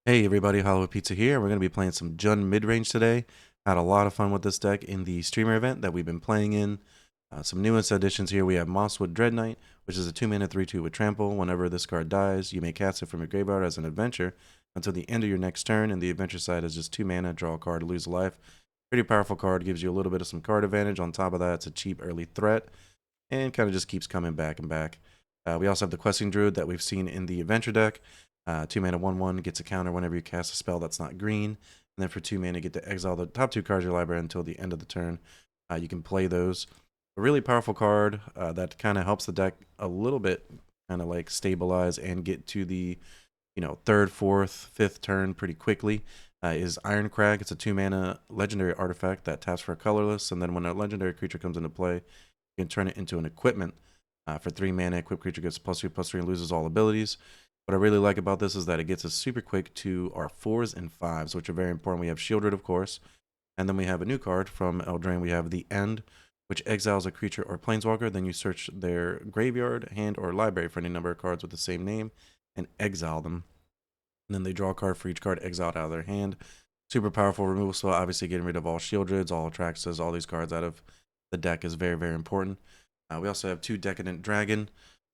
Hey everybody, Hollywoodpizza here. We're going to be playing some Jund Midrange today. Had a lot of fun with this deck in the streamer event that we've been playing in. Some newest additions here. We have Mosswood Dread Knight, which is a 2-mana 3/2 with trample. Whenever this card dies, you may cast it from your graveyard as an adventure until the end of your next turn, and the adventure side is just 2 mana, draw a card, lose a life. Pretty powerful card, gives you a little bit of some card advantage. On top of that, it's a cheap early threat, and kind of just keeps coming back and back. We also have the Questing Druid that we've seen in the adventure deck. 2 mana 1/1 gets a counter whenever you cast a spell that's not green. And then for 2 mana, you get to exile the top 2 cards of your library until the end of the turn. You can play those. A really powerful card that kind of helps the deck a little bit, kind of like stabilize and get to the third, fourth, fifth turn pretty quickly. Is Iron Crag. It's a 2 mana legendary artifact that taps for a colorless, and then when a legendary creature comes into play, you can turn it into an equipment. For 3 mana, equipped creature gets +3/+3 and loses all abilities. What I really like about this is that it gets us super quick to our 4s and 5s, which are very important. We have Shieldred, of course, and then we have a new card from Eldraine. We have the End, which exiles a creature or planeswalker. Then you search their graveyard, hand, or library for any number of cards with the same name and exile them. And then they draw a card for each card exiled out of their hand. Super powerful removal spell. Obviously, getting rid of all Shieldreds, all Atraxas, all these cards out of the deck is very, very important. We also have 2 Decadent Dragon.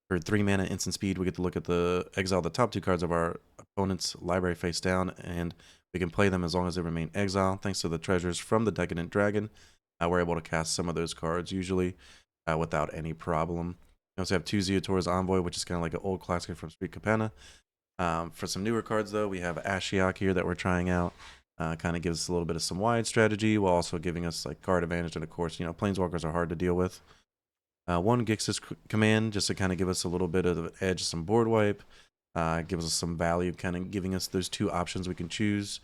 For 3 mana instant speed, we get to look at exile the top 2 cards of our opponent's library face down, and we can play them as long as they remain exiled. Thanks to the treasures from the Decadent Dragon, we're able to cast some of those cards usually without any problem. We also have 2 Zeotor's Envoy, which is kind of like an old classic from Street Capenna. For some newer cards, though, we have Ashiok here that we're trying out. Kind of gives us a little bit of some wide strategy while also giving us like card advantage, and of course, planeswalkers are hard to deal with. 1 Gix's command, just to kind of give us a little bit of an edge, some board wipe. Gives us some value, kind of giving us those 2 options we can choose.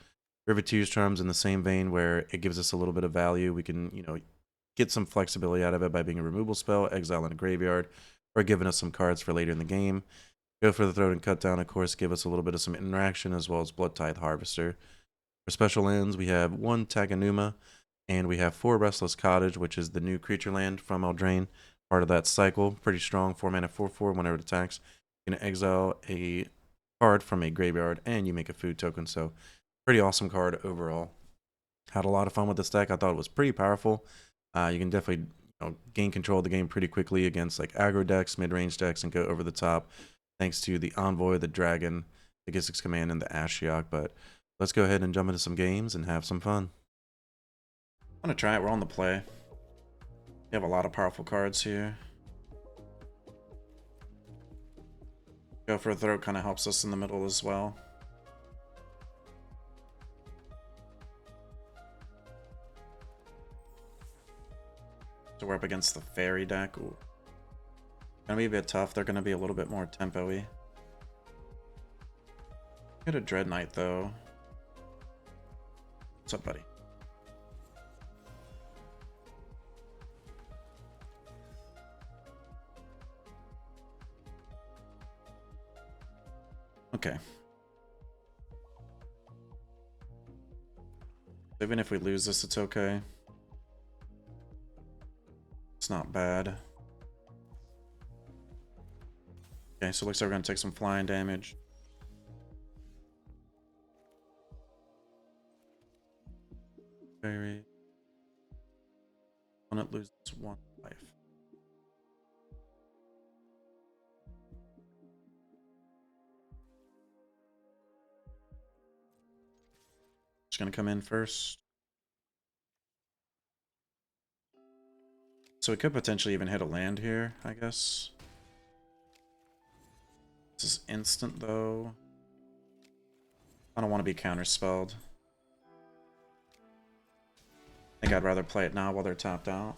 Riveteer's Charms in the same vein, where it gives us a little bit of value. We can, get some flexibility out of it by being a removal spell, exile in a graveyard, or giving us some cards for later in the game. Go for the Throat and Cut Down, of course, give us a little bit of some interaction, as well as Blood Tithe Harvester. For special lands, we have 1 Taganuma, and we have 4 Restless Cottage, which is the new creature land from Eldraine. Part of that cycle, pretty strong, 4 mana 4/4. Whenever it attacks, you can exile a card from a graveyard and you make a food token. So pretty awesome card overall. Had a lot of fun with this deck. I thought it was pretty powerful. You can definitely gain control of the game pretty quickly against like aggro decks, mid-range decks, and go over the top thanks to the Envoy, the Dragon, the Gix's Command, and the Ashiok. But let's go ahead and jump into some games and have some fun. I'm gonna try it. We're on the play. You have a lot of powerful cards here. Go for a Throat kind of helps us in the middle as well. So we're up against the Fairy deck. Ooh. Gonna be a bit tough. They're gonna be a little bit more tempo-y. Get a Dread Knight though. What's up, buddy? Okay. Even if we lose this, it's okay. It's not bad. Okay, so it looks like we're gonna take some flying damage. Very. Opponent loses 1 life. Just gonna come in first. So we could potentially even hit a land here, I guess. This is instant though. I don't want to be counterspelled. I think I'd rather play it now while they're tapped out.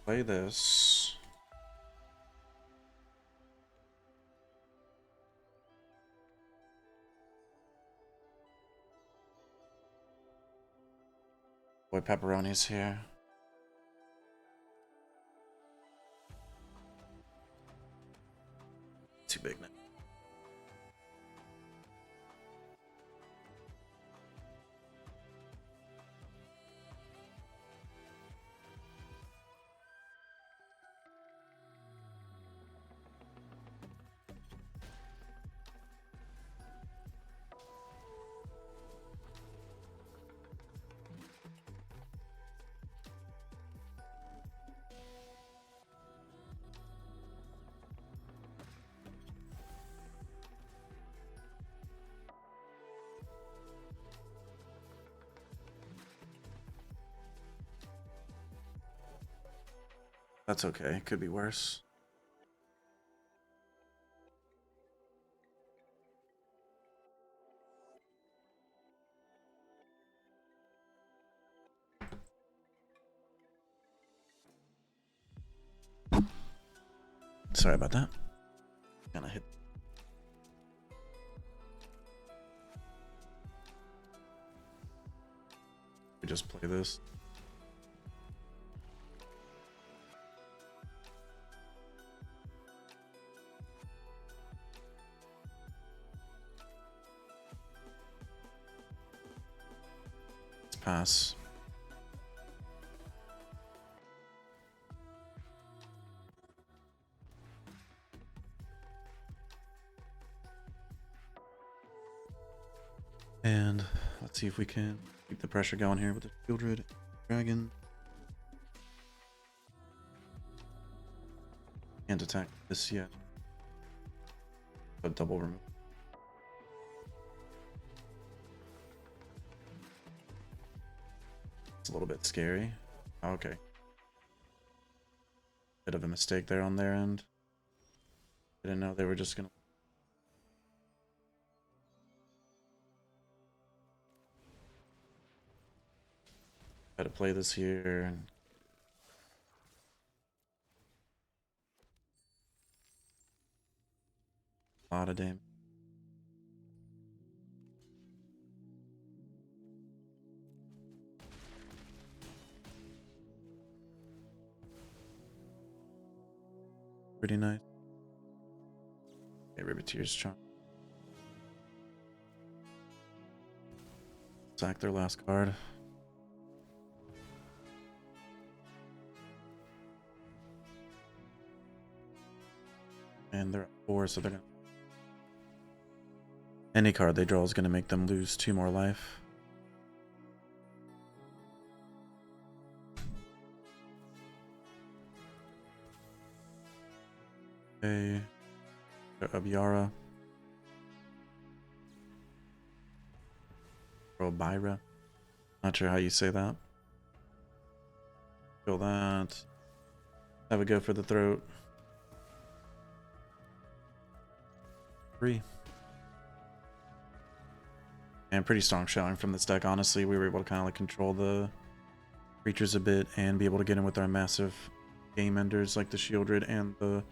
Play this. Boy, pepperoni's here. Too big now. That's okay. Could be worse. Sorry about that. Gonna hit. We just play this. Let's pass. And let's see if we can keep the pressure going here with the Shieldred Dragon. Can't attack this yet. But double remove. It's a little bit scary. Okay. Bit of a mistake there on their end. Didn't know they were just gonna. Try to play this here. A lot of damage. Pretty nice. Okay, Riveteer's charm. Sack their last card. And they're at 4, so they're gonna. Any card they draw is gonna make them lose 2 more life. Okay. Abiara. Or Byra. Not sure how you say that. Kill that. Have a go for the throat. 3. And pretty strong showing from this deck, honestly. We were able to kind of like control the creatures a bit and be able to get in with our massive game enders like the Shieldred and the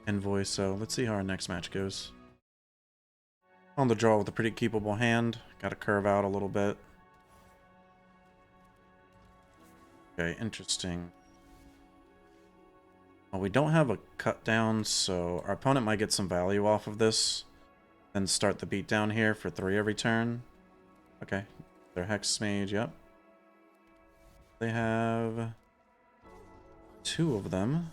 Envoy. So let's see how our next match goes. On the draw with a pretty keepable hand. Got to curve out a little bit. Okay, interesting. Well, we don't have a cut down, so our opponent might get some value off of this. Then start the beat down here for 3 every turn. Okay, they're Hex Mage, yep. They have 2 of them.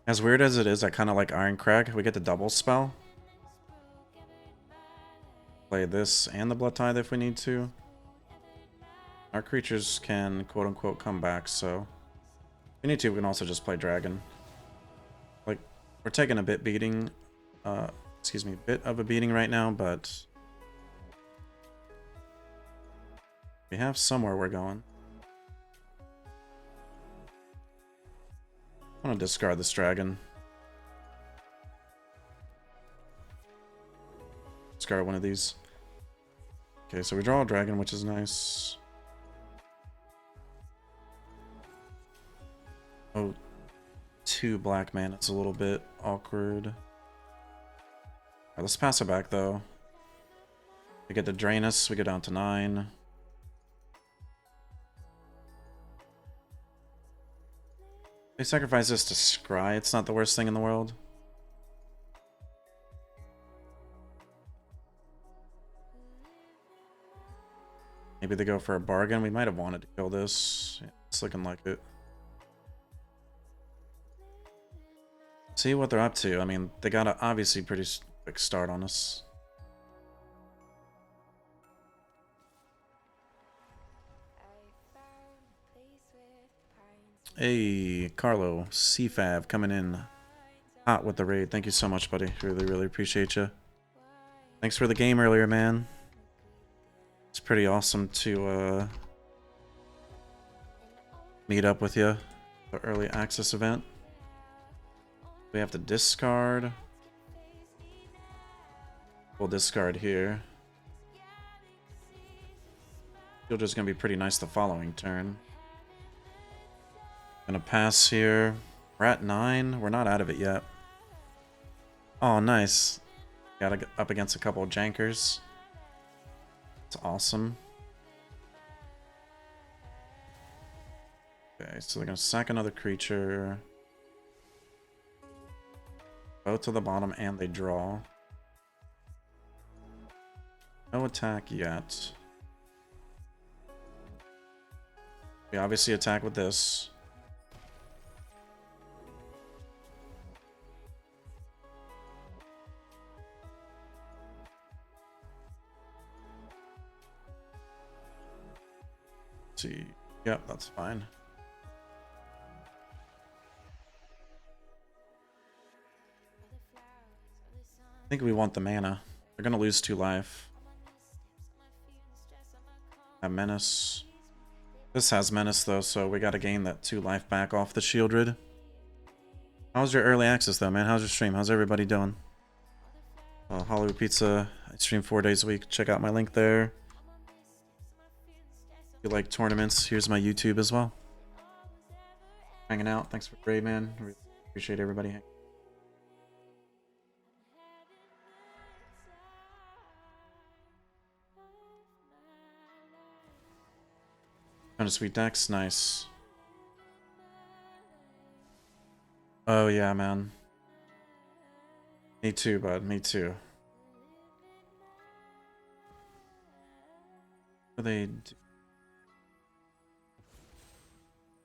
As weird as it is, I kind of like Iron Crag. We get the double spell. Play this and the Blood Tithe if we need to. Our creatures can quote-unquote come back, so if we need to, we can also just play Dragon. Like, we're taking a bit beating, bit of a beating right now, but we have somewhere we're going. I'm gonna discard this Dragon. Discard one of these. Okay, so we draw a Dragon, which is nice. Oh, 2 black mana. It's a little bit awkward. All right, let's pass it back though. We get to drain us. We go down to 9. They sacrifice this to scry. It's not the worst thing in the world. Maybe they go for a bargain. We might have wanted to kill this. Yeah, it's looking like it. See what they're up to. I mean, they got a obviously pretty quick start on us. Hey, Carlo, CFAV coming in hot with the raid. Thank you so much, buddy. Really, really appreciate you. Thanks for the game earlier, man. It's pretty awesome to meet up with you. The early access event. We have to discard. We'll discard here. Field is going to be pretty nice the following turn. Gonna pass here. We're at 9. We're not out of it yet. Oh, nice. Got up against a couple of jankers. It's awesome. Okay, so they're gonna sack another creature. Both to the bottom and they draw. No attack yet. We obviously attack with this. See. Yep, that's fine. I think we want the mana. They're gonna lose 2 life. Have menace. This has menace though, so we gotta gain that 2 life back off the Shieldred. How's your early access though, man? How's your stream? How's everybody doing? Hollywoodpizza. I stream 4 days a week. Check out my link there. If you like tournaments, here's my YouTube as well. Hanging out. Thanks for the raid, man. Really appreciate everybody. Kind of sweet decks. Nice. Oh, yeah, man. Me too, bud. Me too. What do they do?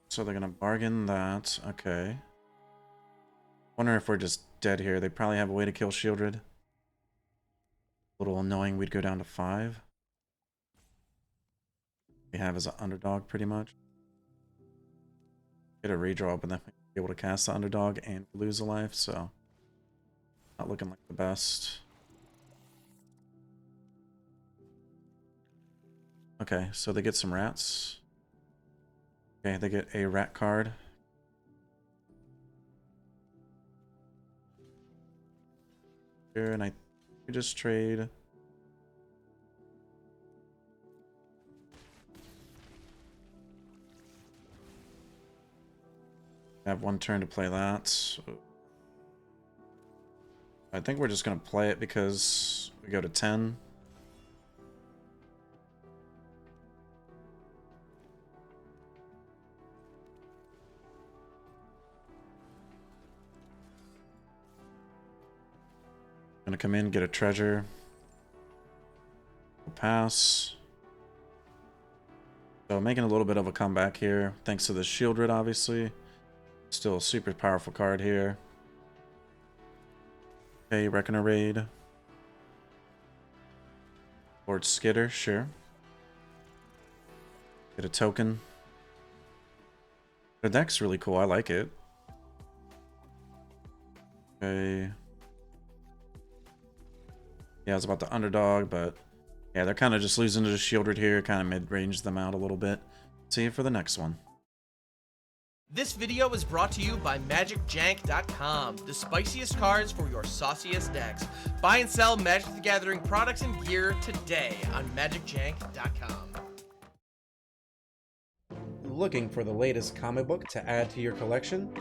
So they're gonna bargain that. Okay. Wonder if we're just dead here. They probably have a way to kill Shieldred. A little annoying. We'd go down to 5. We have as an underdog pretty much. Get a redraw, but then be able to cast the underdog and lose a life, so not looking like the best. Okay, so they get some rats. Okay, they get a rat card. Here, and I just trade. I have 1 turn to play that. So I think we're just going to play it because we go to 10. Gonna come in, get a treasure. We'll pass. So making a little bit of a comeback here, thanks to the Shieldred, obviously. Still a super powerful card here. Okay, Reckoner Raid. Lord Skitter, sure. Get a token. The deck's really cool, I like it. Okay. Yeah, I was about the underdog, but yeah, they're kind of just losing to the Shieldred here, kind of mid-range them out a little bit. See you for the next one. This video is brought to you by MagicJank.com, the spiciest cards for your sauciest decks. Buy and sell Magic the Gathering products and gear today on MagicJank.com. Looking for the latest comic book to add to your collection?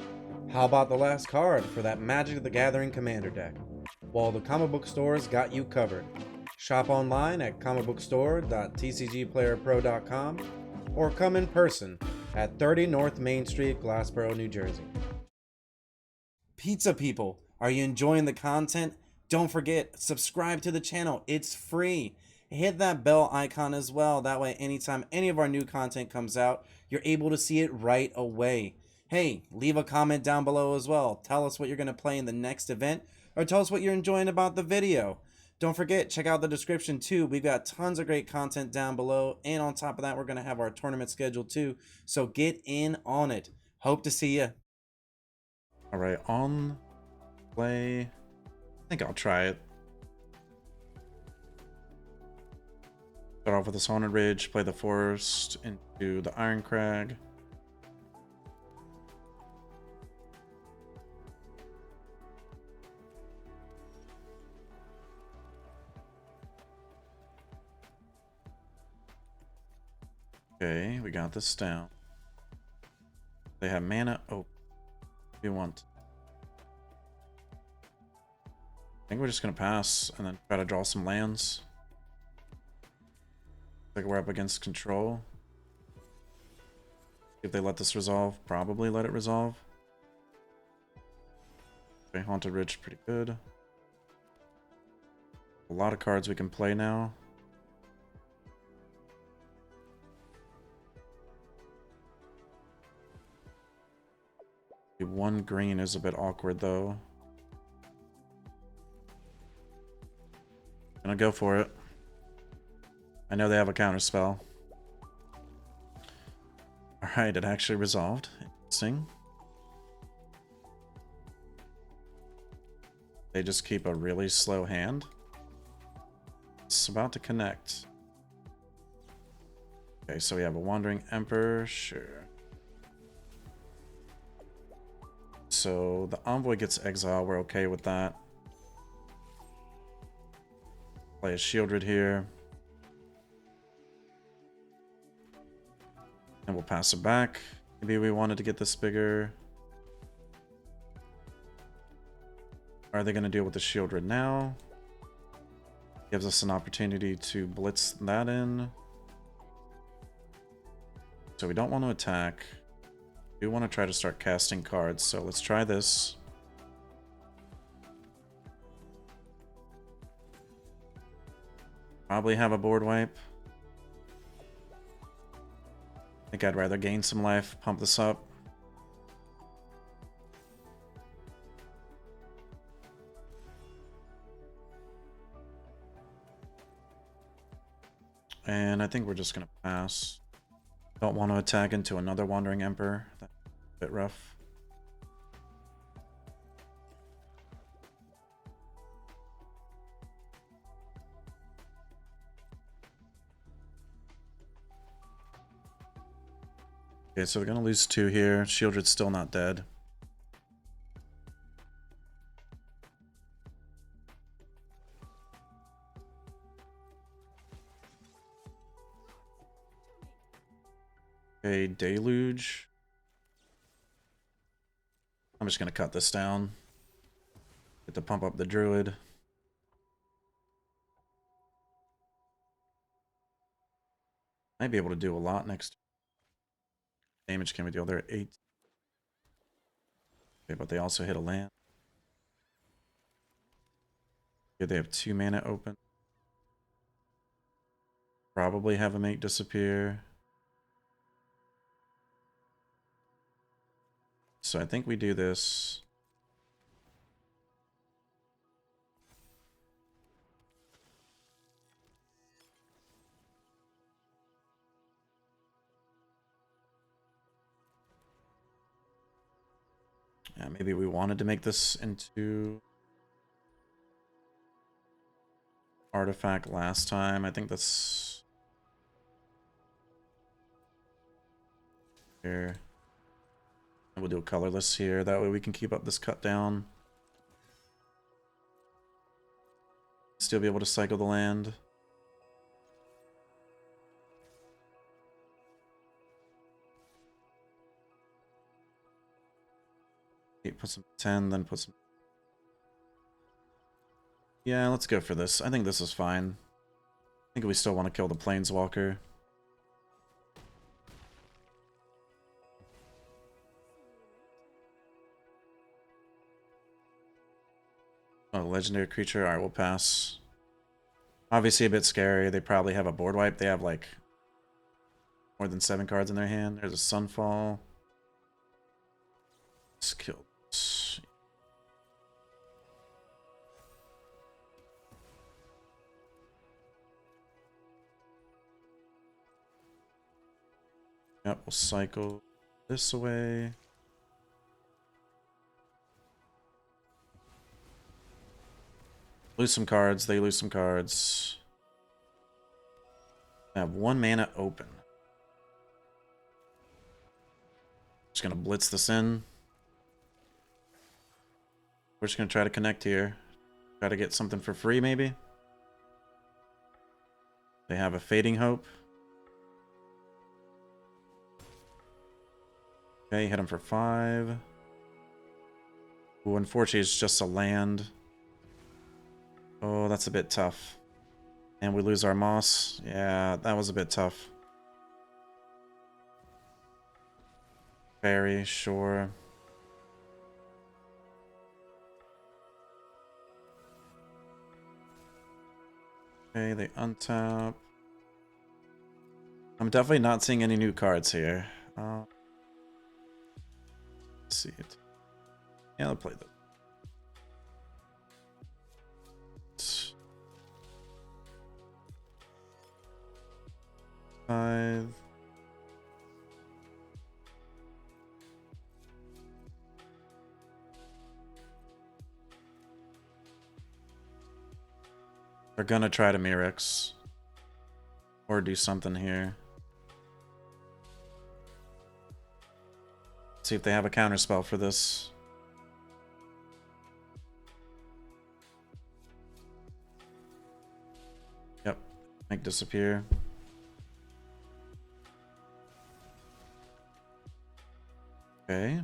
How about the last card for that Magic the Gathering Commander deck? Well, the comic book stores got you covered. Shop online at comicbookstore.tcgplayerpro.com or come in person at 30 North Main Street, Glassboro, New Jersey. Pizza people, are you enjoying the content? Don't forget, subscribe to the channel. It's free. Hit that bell icon as well. That way, anytime any of our new content comes out, you're able to see it right away. Hey, leave a comment down below as well. Tell us what you're going to play in the next event, or tell us what you're enjoying about the video. Don't forget, check out the description too. We've got tons of great content down below. And on top of that, we're going to have our tournament schedule too. So get in on it. Hope to see you. All right, on play. I think I'll try it. Start off with this Haunted Ridge, play the Forest into the Iron Crag. Okay, we got this down. They have mana. Oh, we want. I think we're just gonna pass and then try to draw some lands. Like we're up against control. If they let this resolve, probably let it resolve. Okay, Haunted Ridge, pretty good. A lot of cards we can play now. One green is a bit awkward though. Gonna go for it. I know they have a counter spell. Alright, it actually resolved. Interesting. They just keep a really slow hand. It's about to connect. Okay, so we have a Wandering Emperor, sure. So the Envoy gets exiled, we're okay with that. Play a Shieldred here. And we'll pass it back. Maybe we wanted to get this bigger. Are they going to deal with the Shieldred now? Gives us an opportunity to blitz that in. So we don't want to attack. We want to try to start casting cards, so let's try this. Probably have a board wipe. I think I'd rather gain some life, pump this up. And I think we're just going to pass. Don't want to attack into another Wandering Emperor. That's a bit rough. Okay, so we're going to lose 2 here. Shieldred's still not dead. Okay, Deluge. I'm just going to cut this down. Get to pump up the Druid. Might be able to do a lot next. Damage can we deal? They're at 8. Okay, but they also hit a land. Okay, they have 2 mana open. Probably have a Make disappear. So I think we do this. Yeah, maybe we wanted to make this into artifact last time. I think that's here. And we'll do a colorless here. That way we can keep up this cut down. Still be able to cycle the land. 8, put some 10, then put some... Yeah, let's go for this. I think this is fine. I think we still want to kill the Planeswalker. Oh, legendary creature. Alright, we'll pass. Obviously a bit scary. They probably have a board wipe. They have like more than 7 cards in their hand. There's a Sunfall. Let's kill this. Yep, we'll cycle this away. Lose some cards. They lose some cards. I have 1 mana open. Just gonna blitz this in. We're just gonna try to connect here. Try to get something for free, maybe. They have a Fading Hope. Okay, hit him for 5. Ooh, unfortunately, it's just a land. Oh, that's a bit tough. And we lose our moss. Yeah, that was a bit tough. Very sure. Okay, they untap. I'm definitely not seeing any new cards here. Let's see it. Yeah, I'll play that. 5. They're gonna try to Mirrex. Or do something here. See if they have a counterspell for this. Yep. Make disappear. Okay.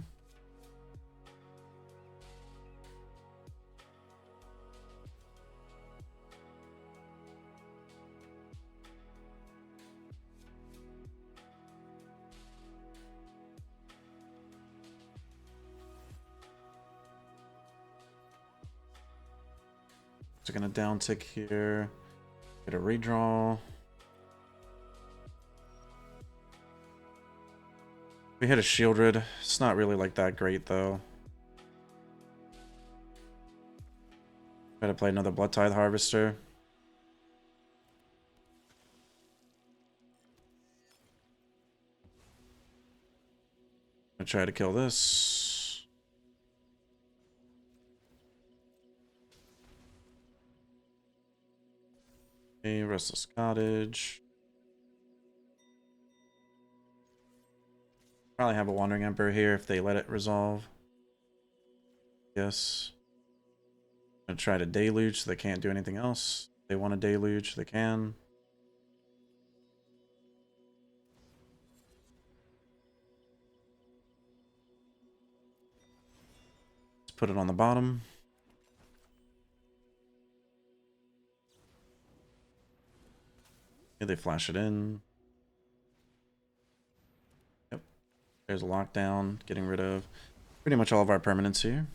So gonna down tick here. Get a redraw. We hit a Shieldred. It's not really like that great though. Try to play another Blood Tithe Harvester. Gonna try to kill this. Okay, Restless Cottage. Probably have a Wandering Emperor here if they let it resolve. Yes. Gonna try to Deluge so they can't do anything else. If they want to Deluge, they can. Let's put it on the bottom. Okay, they flash it in. Yep. There's a lockdown. Getting rid of pretty much all of our permanents here.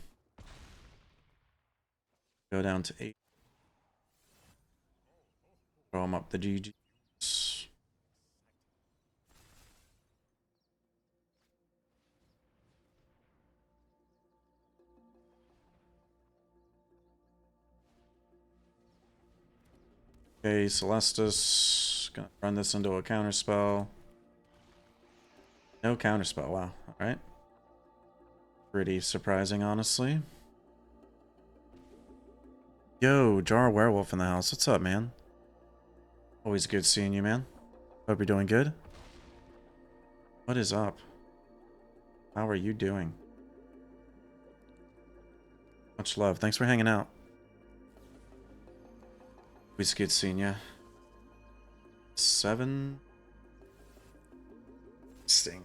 Go down to 8. Throw them up the GGs. Okay, Celestis. Gonna run this into a counterspell. No counterspell, wow. Alright. Pretty surprising, honestly. Yo, Jar Werewolf in the house. What's up, man? Always good seeing you, man. Hope you're doing good. What is up? How are you doing? Much love. Thanks for hanging out. Always good seeing you. 7. Sting.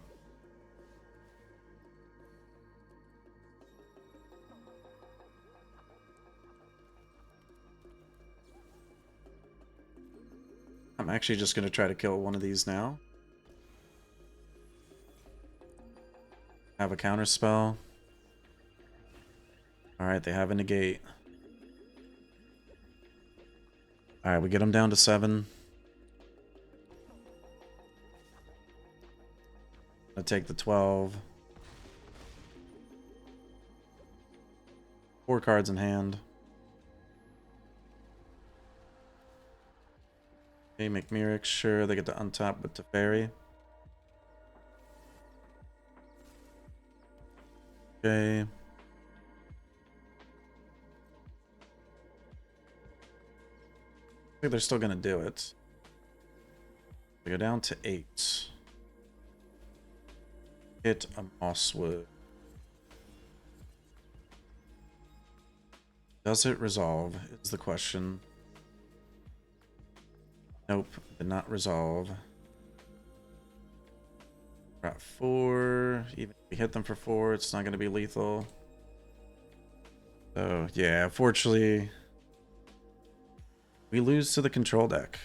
I'm actually just going to try to kill one of these now. Have a counter spell. Alright, they have a negate. Alright, we get them down to 7. I'll take the 12. 4 cards in hand. Okay, McMirix, sure, they get to untap with Teferi. Okay. I think they're still gonna do it. We go down to 8. Hit a Mosswood. Does it resolve? Is the question. Nope, did not resolve. We're at 4. Even if we hit them for 4, it's not gonna be lethal. So yeah, unfortunately, we lose to the control deck.